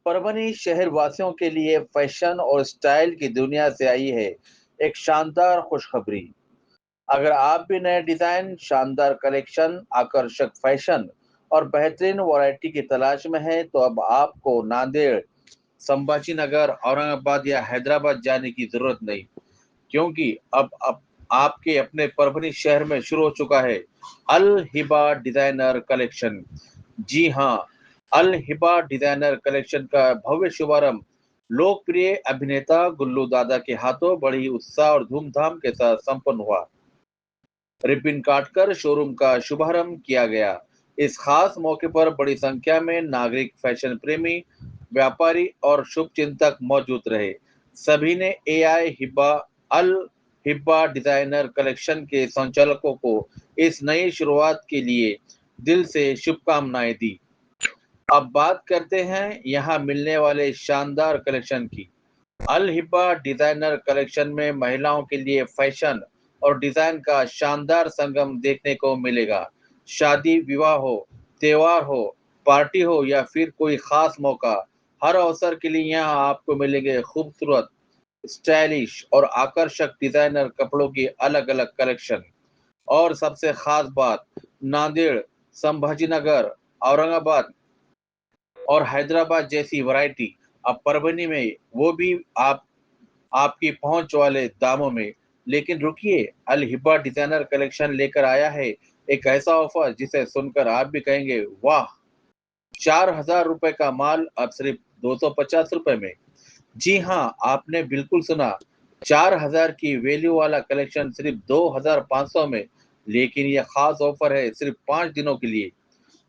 परभनी शहर वासियों के लिए फैशन और स्टाइल की दुनिया से आई है एक शानदार खुशखबरी। अगर आप भी नए डिजाइन, शानदार कलेक्शन, आकर्षक फैशन और बेहतरीन वैरायटी की तलाश में हैं, तो अब आपको नांदेड़, संभाजी नगर, औरंगाबाद या हैदराबाद जाने की जरूरत नहीं, क्योंकि अब आपके अपने परभनी शहर में शुरू हो चुका है अल हिबा डिजाइनर कलेक्शन। जी हाँ, अल हिबा डिजाइनर कलेक्शन का भव्य शुभारंभ लोकप्रिय अभिनेता गुल्लू दादा के हाथों बड़ी उत्साह और धूमधाम के साथ संपन्न हुआ। रिबन काटकर शोरूम का शुभारंभ किया गया। इस खास मौके पर बड़ी संख्या में नागरिक, फैशन प्रेमी, व्यापारी और शुभ चिंतक मौजूद रहे। सभी ने एआई हिब्बा अल हिब्बा डिजाइनर कलेक्शन के संचालकों को इस नई शुरुआत के लिए दिल से शुभकामनाएं दी। अब बात करते हैं यहाँ मिलने वाले शानदार कलेक्शन की। अल हिब्बा डिजाइनर कलेक्शन में महिलाओं के लिए फैशन और डिजाइन का शानदार संगम देखने को मिलेगा। शादी, विवाह हो, त्योहार हो, पार्टी हो या फिर कोई खास मौका, हर अवसर के लिए यहाँ आपको मिलेंगे खूबसूरत, स्टाइलिश और आकर्षक डिजाइनर कपड़ों की अलग अलग कलेक्शन। और सबसे खास बात, नांदेड़, संभाजी नगर, औरंगाबाद और हैदराबाद जैसी वैरायटी अब परभनी में, वो भी आपकी पहुंच वाले दामों में। लेकिन रुकिए, अल हिब्बा डिजाइनर कलेक्शन लेकर आया है एक ऐसा ऑफर जिसे सुनकर आप भी कहेंगे वाह, 4,000 रुपए का माल अब सिर्फ 250 रुपए में। जी हाँ, आपने बिल्कुल सुना, 4,000 की वैल्यू वाला कलेक्शन सिर्फ 2,500 में। लेकिन यह खास ऑफर है सिर्फ 5 दिनों के लिए,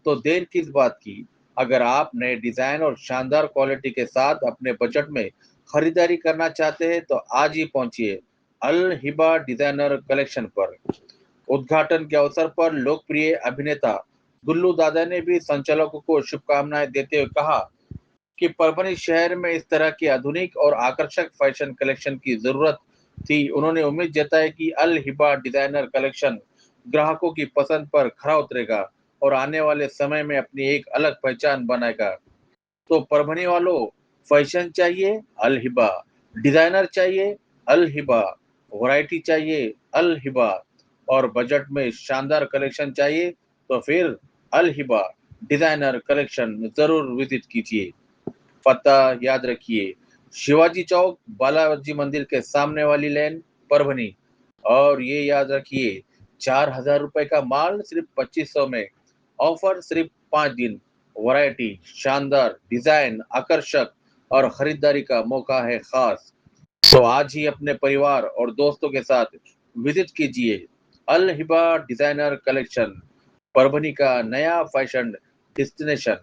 तो देर किस बात की। अगर आप नए डिजाइन और शानदार क्वालिटी के साथ अपने बजट में खरीदारी करना चाहते हैं, तो आज ही पहुंचिए अल हिबा डिजाइनर कलेक्शन पर। उद्घाटन के अवसर पर लोकप्रिय अभिनेता गुल्लू दादा ने भी संचालकों को शुभकामनाएं देते हुए कहा कि परभनी शहर में इस तरह की आधुनिक और आकर्षक फैशन कलेक्शन की जरूरत थी। उन्होंने उम्मीद जताई कि अल हिबा डिजाइनर कलेक्शन ग्राहकों की पसंद पर खरा उतरेगा और आने वाले समय में अपनी एक अलग पहचान बनाएगा। तो परभनी वालों, फैशन चाहिए अल हिबा, डिजाइनर चाहिए अल हिबा, वैरायटी चाहिए अल हिबा और बजट में शानदार कलेक्शन चाहिए, तो फिर अल हिबा डिजाइनर कलेक्शन जरूर विजिट कीजिए। पता याद रखिए, शिवाजी चौक, बालाजी मंदिर के सामने वाली लेन, परभनी। और ये याद रखिए, 4,000 रुपए का माल सिर्फ 2500 में। ऑफर सिर्फ 5 दिन। वैरायटी, शानदार डिजाइन, आकर्षक और खरीदारी का मौका है खास। तो आज ही अपने परिवार और दोस्तों के साथ विजिट कीजिए अल हिबा डिजाइनर कलेक्शन, परभनी का नया फैशन डेस्टिनेशन।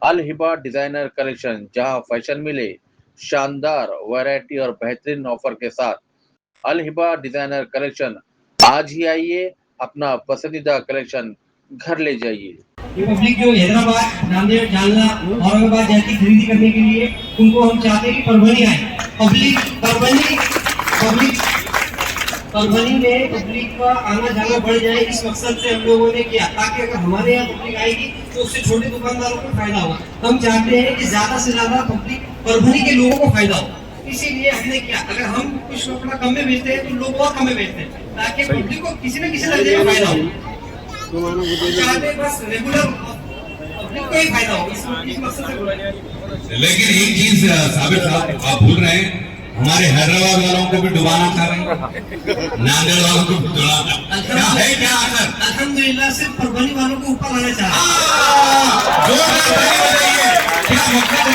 अल हिबा डिजाइनर कलेक्शन, जहां फैशन मिले शानदार वैरायटी और बेहतरीन ऑफर के साथ। अल हिबा डिजाइनर कलेक्शन, आज ही आइए, अपना पसंदीदा कलेक्शन घर ले जाइए। ये पब्लिक जो हैदराबाद, नांदेड़, जालना, औरंगाबाद जाती खरीदी करने के लिए, उनको हम चाहते हैं कि परभनी आए। परभनी में पब्लिक का आना जाना बढ़ जाए, इस मकसद से हम लोगों ने किया, ताकि अगर हमारे यहाँ पब्लिक आएगी तो उससे छोटे दुकानदारों को फायदा होगा। हम चाहते हैं कि ज्यादा से ज्यादा पब्लिक परभनी के लोगों को फायदा हो। इसीलिए हमने किया, अगर हम कुछ कपड़ा कम में बेचते हैं तो लोग और कम में बेचते हैं, ताकि पब्लिक को किसी न किसी तरह का फायदा हो। बस रेगुलर पब्लिक को ही फायदा हो, इस मकसद से बोला गया। लेकिन एक चीज साबिर साहब आप भूल रहे हैं, हमारे हैदराबाद वालों को भी डुबाना चाह रहे हैं, नांदेड़ वालों को भी डुबाना क्या है, क्या असर? अल्हम्दुलिल्लाह सिर्फ परभनी वालों को ऊपर लाना चाह रहे हैं। क्या मकसद है?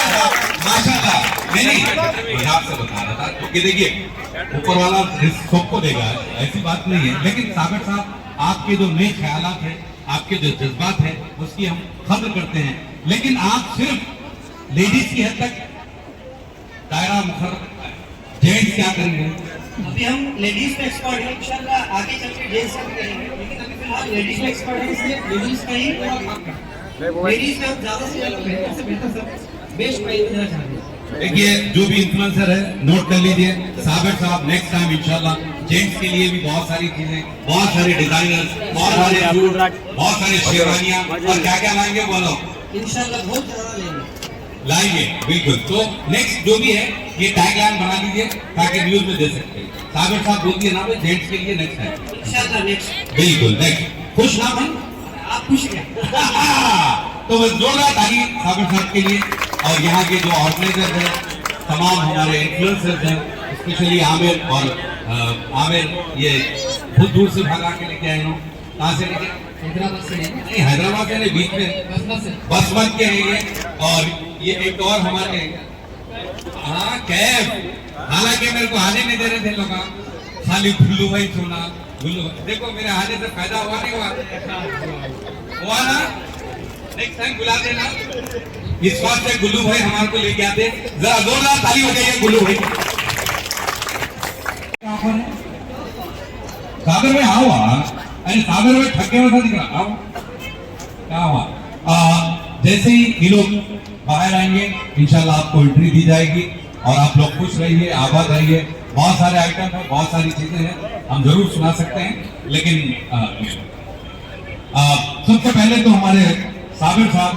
माशाल्लाह। नहीं, आपसे बता रहा था क्योंकि देखिए ऊपर वाला सबको देगा, ऐसी बात नहीं है। लेकिन साबिर साहब, आपके जो नए ख्यालात हैं, आपके जो जज्बात हैं, उसकी हम कदर करते हैं। लेकिन आप सिर्फ लेडीज की हद तक दायरा मुखर, जेंट्स क्या करेंगे? अभी हम लेडीज में एक्सपर्ट हैं, इंशाल्लाह आगे चल के जेंट्स का भी करेंगे, लेकिन अभी फिलहाल लेडीज में एक्सपर्ट है, इसलिए लेडीज का ही लेडीज में हम ज्यादा से ज्यादा बेहतर सब बेस्ट प्राइस देना चाहते हैं। देखिए, जो भी इन्फ्लुएंसर है नोट कर लीजिए। साबिर साहब नेक्स्ट टाइम इंशाल्लाह जेंट्स के लिए भी बहुत सारी चीजें, बहुत सारे डिजाइनर्स, बहुत सारे सूट, बहुत सारी शेरवानियां और क्या क्या लाएंगे बोलो। इंशाल्लाह बहुत ज्यादा लेंगे। लाएंगे बिल्कुल। तो नेक्स्ट जो भी है ये टैगलाइन बना लीजिए ताकि न्यूज में दे सकते हैं। सागर साहब बोलती है ना भाई जेंट्स के लिए नेक्स्ट है इंशाल्लाह नेक्स्ट। बिल्कुल नेक्स्ट। खुश ना भाई आप खुश क्या? तो बस जोरदार ताली सागर साहब के लिए। और यहाँ के जो ऑर्गेनाइजर हैं, तमाम हमारे इन्फ्लुएंसर्स हैं, स्पेशली आमिर। और आमिर ये बहुत दूर से भागा के लेके आए हो। कहाँ से लेके? हैदराबाद से नहीं हैदराबाद से नहीं, बीच में बस मत के हैं ये। और ये एक और हमारे हाँ कैब, हालांकि मेरे को आने नहीं दे रहे थे लोग, खाली गुल्लू भाई सुना गुल्लू। देखो मेरे आने से फायदा हुआ नहीं हुआ ना? नेक्स्ट टाइम बुला देना। इस बात से गुल्लू भाई हमारे को लेके आते। जरा जोरदार ताली हो जाइए गुल्लू भाई। सागर में आओ अरे सागर में ठगे वैसा दिख रहा आओ क्या हुआ। जैसे ही ये लोग बाहर आएंगे इंशाल्लाह आपको एंट्री दी जाएगी और आप लोग खुश रहिए, आबाद रहिए। बहुत सारे आइटम है, बहुत सारी चीजें हैं, हम जरूर सुना सकते हैं। लेकिन सबसे पहले तो हमारे साबिर साहब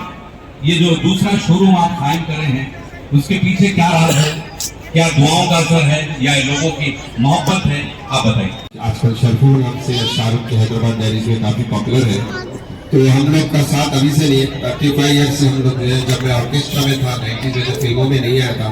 ये जो दूसरा शोरूम आप कायम कर रहे हैं उसके पीछे क्या राज है, क्या दुआओं का असर है या लोगों की मोहब्बत है, आप बताइए। आजकल शरफूर नाम से शाहरुख के हैदराबाद डायरीज में काफी पॉपुलर है। तो हम लोग का साथ अभी से नहीं, 35 ईयर से हम लोग जब मैं ऑर्केस्ट्रा में था 90s में, जब फिल्मों में नहीं आया था,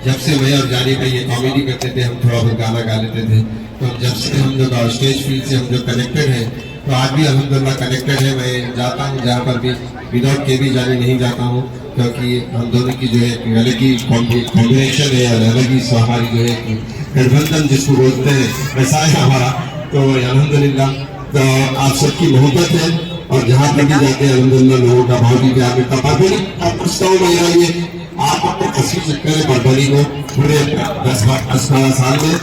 जब से मैं और जानी भाई ये कॉमेडी करते थे, हम थोड़ा बहुत गाना गा लेते थे। तो जब से हम लोग स्टेज फील्ड से हम लोग कनेक्टेड है, तो आज भी अल्हम्दुलिल्लाह कनेक्टेड है। मैं जाता हूँ जहाँ पर भी विदाउट के भी जाने नहीं जाता हूँ, क्योंकि हम दोनों की जो है अलग ही कॉम्बिनेशन है और अलग ही हमारी जो है गठबंधन जिसको बोलते हैं वैसा है हमारा। तो अल्हम्दुलिल्लाह तो आप सबकी मोहब्बत है और जहाँ पर भी जाते हैं अल्हम्दुलिल्लाह लोगों का बहुत ही प्यार मिलता है। आप पूछता हूँ मैं ये आप अपने 80 चक्कर है परभनी को पूरे 10-12 साल में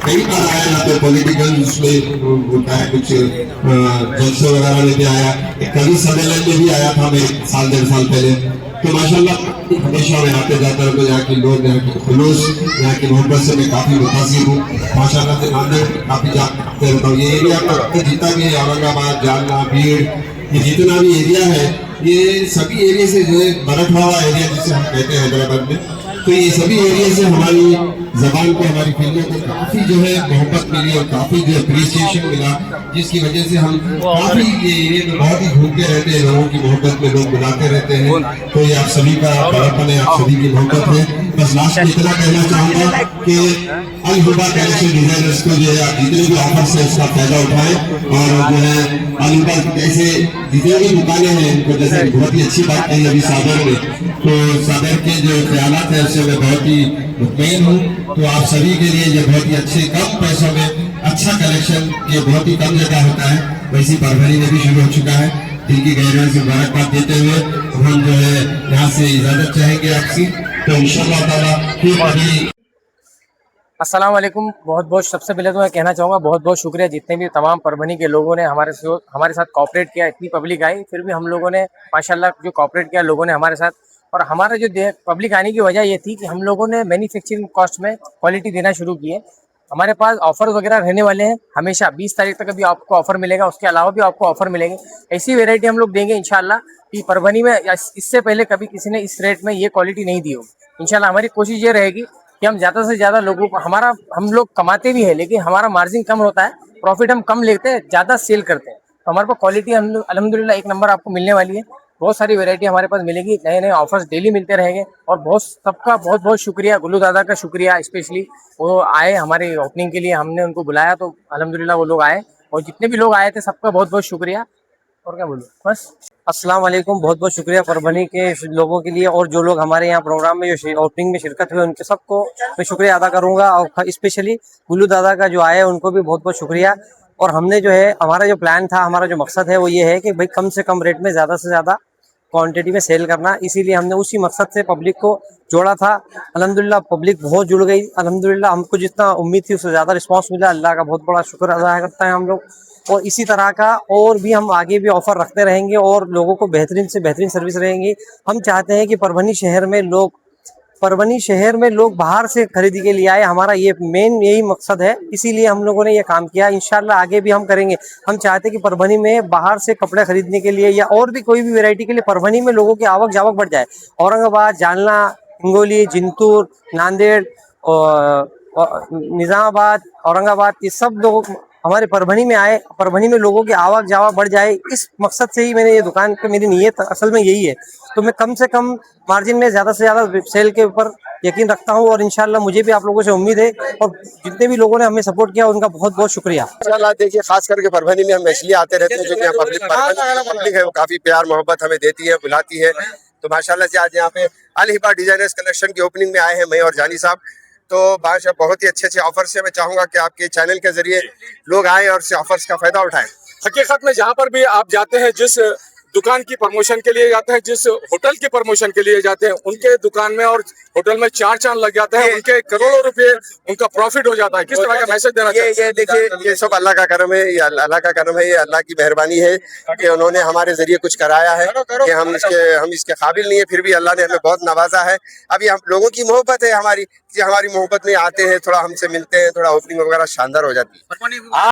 कई बार आया ना, तो पॉलिटिकल उसमें होता है कुछ जलसे वगैरह में भी आया, एक कवि सम्मेलन में भी आया था मैं 1-1.5 साल पहले। तो माशाल्लाह हमेशा मैं आते जाता हूँ, यहाँ के लोग, यहाँ के खुलूस, यहाँ की मोहब्बत से मैं काफी मुतासिर हूँ। माशाल्लाह से नांदेड़ काफी जाते रहता हूँ। ये एरिया तो जितना भी है औरंगाबाद, जालना, भीड़, ये जितना भी एरिया है ये सभी एरिया से जो है मराठवाड़ा एरिया जिसे हम कहते हैं हैदराबाद में, तो ये सभी एरिया से हमारी जबान को, हमारी फिल्मों को काफी जो है मोहब्बत मिली और काफी जो अप्रिसिएशन मिला, जिसकी वजह से हम काफी ये एरिया में बहुत ही घूमते रहते हैं, लोगों की मोहब्बत में लोग बुलाते रहते हैं। तो ये आप सभी का बड़ापन है, आप सभी की मोहब्बत है। बस लास्ट में इतना कहना चाहूंगा कि अल हुबा कलेक्शन डिजाइनर्स को जो है आप जितने भी ऑफर्स है उसका फायदा उठाएं और जो है अल हुबा कैसे जितने भी दुकानें हैं इनको, जैसे बहुत ही अच्छी बात कही अभी सागर में, तो सागर के जो ख्यालात है उससे मैं बहुत ही मुतमईन हूँ। तो आप सभी के लिए ये बहुत ही अच्छे कम पैसों में अच्छा कलेक्शन ये बहुत ही कम जगह होता है, वैसी परभनी में भी शुरू हो चुका है। दिल की गहराई से मुबारकबाद देते हुए हम जो है यहाँ से इजाजत चाहेंगे आपसी। तो इंशाअल्लाह ताला फिर कभी। अस्सलाम वालेकुम। बहुत बहुत सबसे पहले तो मैं कहना चाहूँगा बहुत बहुत शुक्रिया जितने भी तमाम परभनी के लोगों ने हमारे साथ कॉपरेट किया। इतनी पब्लिक आई फिर भी हम लोगों ने माशाल्लाह जो कॉपरेट किया लोगों ने हमारे साथ। और हमारा जो पब्लिक आने की वजह ये थी कि हम लोगों ने मैन्युफैक्चरिंग कॉस्ट में क्वालिटी देना शुरू किए। हमारे पास ऑफर वगैरह रहने वाले हैं हमेशा। 20 तारीख तक अभी आपको ऑफर मिलेगा, उसके अलावा भी आपको ऑफर मिलेंगे। ऐसी वेरायटी हम लोग देंगे इंशाल्लाह कि परभनी में इससे पहले कभी किसी ने इस रेट में ये क्वालिटी नहीं दी होगी। इंशाल्लाह हमारी कोशिश ये रहेगी कि हम ज़्यादा से ज़्यादा लोगों को, हम लोग कमाते भी हैं लेकिन हमारा मार्जिन कम होता है, प्रॉफिट हम कम लेते हैं, ज़्यादा सेल करते हैं। तो हमारे पास क्वालिटी अल्हम्दुलिल्लाह 1 नंबर आपको मिलने वाली है। बहुत सारी वैरायटी हमारे पास मिलेगी, नए नए ऑफर्स डेली मिलते रहेंगे। और सबका बहुत बहुत शुक्रिया, गुल्लू दादा का शुक्रिया स्पेशली, वो आए हमारे ओपनिंग के लिए, हमने उनको बुलाया तो अल्हम्दुलिल्लाह वो लोग आए। और जितने भी लोग आए थे सबका बहुत बहुत शुक्रिया। और क्या बोलूँ बस। अस्सलाम वालेकुम। बहुत बहुत शुक्रिया परभनी के लोगों के लिए और जो लोग हमारे यहाँ प्रोग्राम में जो ओपनिंग में शिरकत हुए उनके सबको मैं शुक्रिया अदा करूँगा। और स्पेशली गुल्लू दादा का जो आए उनको भी बहुत बहुत शुक्रिया। और हमने जो है हमारा जो प्लान था, हमारा जो मकसद है वो ये है कि भाई कम से कम रेट में ज़्यादा से ज़्यादा क्वांटिटी में सेल करना, इसीलिए हमने उसी मकसद से पब्लिक को जोड़ा था। अल्हम्दुलिल्लाह पब्लिक बहुत जुड़ गई। अल्हम्दुलिल्लाह हमको जितना उम्मीद थी उससे ज़्यादा रिस्पांस मिला, अल्लाह का बहुत बड़ा शुक्र अदा करता है हम लोग। और इसी तरह का और भी हम आगे भी ऑफ़र रखते रहेंगे और लोगों को बेहतरीन से बेहतरीन सर्विस रहेंगी। हम चाहते हैं कि परभनी शहर में लोग परभनी शहर में लोग बाहर से खरीदी के लिए आए, हमारा ये मेन यही मकसद है, इसीलिए हम लोगों ने ये काम किया। इंशाल्लाह आगे भी हम करेंगे। हम चाहते हैं कि परभनी में बाहर से कपड़े खरीदने के लिए या और भी कोई भी वैरायटी के लिए परभनी में लोगों की आवक जावक बढ़ जाए। औरंगाबाद, जालना, हिंगोली, जिंतूर, नांदेड़ और निजामाबाद, औरंगाबाद, ये सब लोग हमारे परभनी में आए, परभनी में लोगों की आवक जावक बढ़ जाए, इस मकसद से ही मैंने ये दुकान पे, मेरी नीयत असल में यही है। तो मैं कम से कम मार्जिन में ज़्यादा से ज़्यादा सेल के ऊपर यकीन रखता हूँ और इंशाल्लाह मुझे भी आप लोगों से उम्मीद है और जितने भी लोगों ने हमें सपोर्ट किया उनका बहुत बहुत शुक्रिया। माशाल्लाह देखिए, खास करके परभनी में हम इसलिए आते रहते हैं क्योंकि यहाँ पब्लिक है वो काफी प्यार मोहब्बत हमें देती है, बुलाती है। तो माशाल्लाह से आज यहाँ पे अल हिबा डिजाइनर्स कलेक्शन की ओपनिंग में आए हैं मैं और जानी साहब। तो बादशाह बहुत ही अच्छे ऑफर से मैं चाहूंगा कि आपके चैनल के जरिए लोग आए और इस ऑफर्स का फायदा उठाएं। हकीकत में जहाँ पर भी आप जाते हैं, जिस दुकान की प्रमोशन के लिए जाते हैं, जिस होटल की प्रमोशन के लिए जाते हैं, उनके दुकान में और होटल में चार चांद लग जाते हैं, उनके करोड़ों रुपए उनका प्रॉफिट हो जाता है। किस तरह का मैसेज देना चाहिए? ये देखिए, ये सब अल्लाह का करम है, ये अल्लाह का करम है, ये अल्लाह की मेहरबानी है कि उन्होंने हमारे जरिए कुछ कराया है कि हम इसके काबिल नहीं है, फिर भी अल्लाह ने हमें बहुत नवाजा है। अभी हम लोगों की मोहब्बत है हमारी मोहब्बत में आते हैं, थोड़ा हमसे मिलते हैं, थोड़ा ओपनिंग वगैरह शानदार हो जाती है।